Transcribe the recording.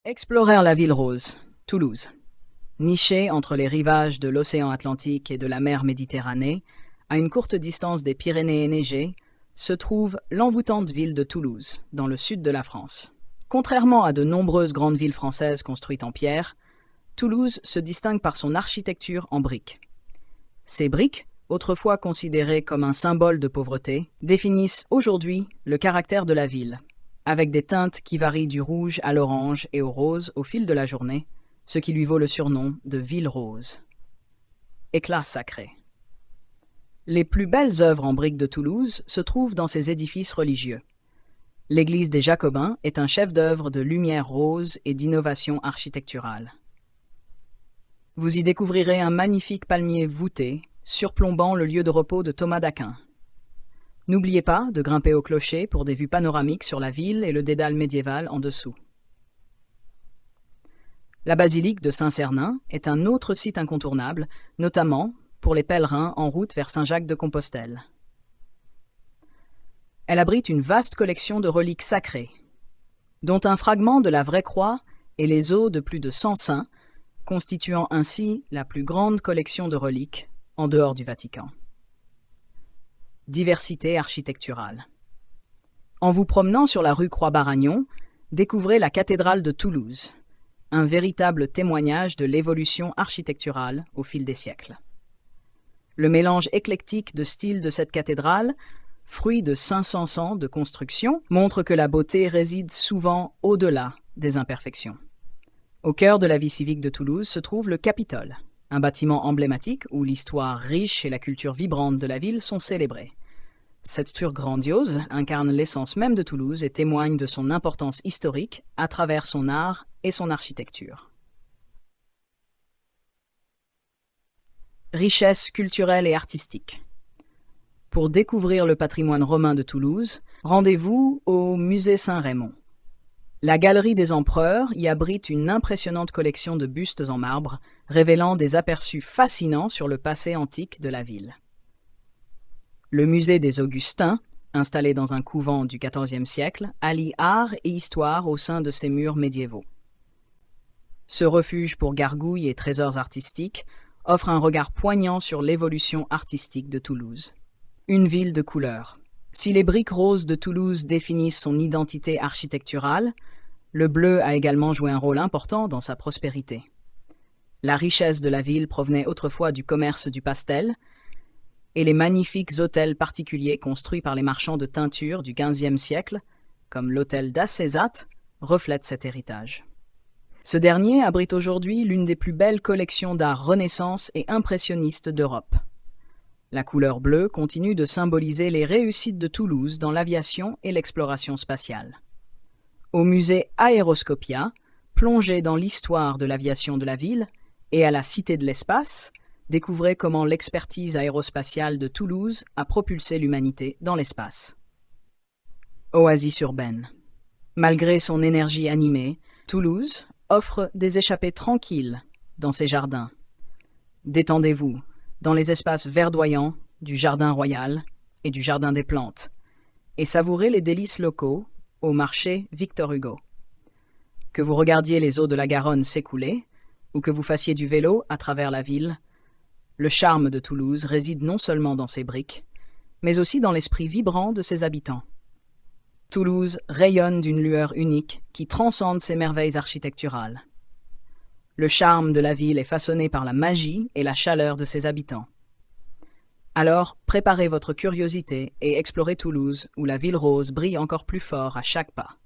Explorer la ville rose, Toulouse. Nichée entre les rivages de l'océan Atlantique et de la mer Méditerranée, à une courte distance des Pyrénées enneigées, se trouve l'envoûtante ville de Toulouse, dans le sud de la France. Contrairement à de nombreuses grandes villes françaises construites en pierre, Toulouse se distingue par son architecture en briques. Ces briques, autrefois considérées comme un symbole de pauvreté, définissent aujourd'hui le caractère de la ville, avec des teintes qui varient du rouge à l'orange et au rose au fil de la journée, ce qui lui vaut le surnom de ville rose. Éclat sacré. Les plus belles œuvres en briques de Toulouse se trouvent dans ses édifices religieux. L'église des Jacobins est un chef-d'œuvre de lumière rose et d'innovation architecturale. Vous y découvrirez un magnifique palmier voûté, surplombant le lieu de repos de Thomas d'Aquin. N'oubliez pas de grimper au clocher pour des vues panoramiques sur la ville et le dédale médiéval en dessous. La basilique de Saint-Cernin est un autre site incontournable, notamment pour les pèlerins en route vers Saint-Jacques-de-Compostelle. Elle abrite une vaste collection de reliques sacrées, dont un fragment de la vraie croix et les os de plus de 100 saints, constituant ainsi la plus grande collection de reliques en dehors du Vatican. Diversité architecturale. En vous promenant sur la rue Croix-Baragnon, découvrez la cathédrale de Toulouse, un véritable témoignage de l'évolution architecturale au fil des siècles. Le mélange éclectique de styles de cette cathédrale, fruit de 500 ans de construction, montre que la beauté réside souvent au-delà des imperfections. Au cœur de la vie civique de Toulouse se trouve le Capitole, un bâtiment emblématique où l'histoire riche et la culture vibrante de la ville sont célébrées. Cette structure grandiose incarne l'essence même de Toulouse et témoigne de son importance historique à travers son art et son architecture. Richesse culturelle et artistique. Pour découvrir le patrimoine romain de Toulouse, rendez-vous au Musée Saint-Raymond. La Galerie des Empereurs y abrite une impressionnante collection de bustes en marbre, révélant des aperçus fascinants sur le passé antique de la ville. Le Musée des Augustins, installé dans un couvent du XIVe siècle, allie art et histoire au sein de ses murs médiévaux. Ce refuge pour gargouilles et trésors artistiques offre un regard poignant sur l'évolution artistique de Toulouse. Une ville de couleurs. Si les briques roses de Toulouse définissent son identité architecturale, le bleu a également joué un rôle important dans sa prospérité. La richesse de la ville provenait autrefois du commerce du pastel, et les magnifiques hôtels particuliers construits par les marchands de teinture du XVe siècle, comme l'hôtel d'Assezat, reflètent cet héritage. Ce dernier abrite aujourd'hui l'une des plus belles collections d'art Renaissance et impressionniste d'Europe. La couleur bleue continue de symboliser les réussites de Toulouse dans l'aviation et l'exploration spatiale. Au musée Aéroscopia, plongé dans l'histoire de l'aviation de la ville, et à la Cité de l'Espace, découvrez comment l'expertise aérospatiale de Toulouse a propulsé l'humanité dans l'espace. Oasis urbaine. Malgré son énergie animée, Toulouse offre des échappées tranquilles dans ses jardins. Détendez-vous dans les espaces verdoyants du Jardin Royal et du Jardin des Plantes, et savourez les délices locaux au marché Victor Hugo. Que vous regardiez les eaux de la Garonne s'écouler, ou que vous fassiez du vélo à travers la ville, le charme de Toulouse réside non seulement dans ses briques, mais aussi dans l'esprit vibrant de ses habitants. Toulouse rayonne d'une lueur unique qui transcende ses merveilles architecturales. Le charme de la ville est façonné par la magie et la chaleur de ses habitants. Alors, préparez votre curiosité et explorez Toulouse, où la ville rose brille encore plus fort à chaque pas.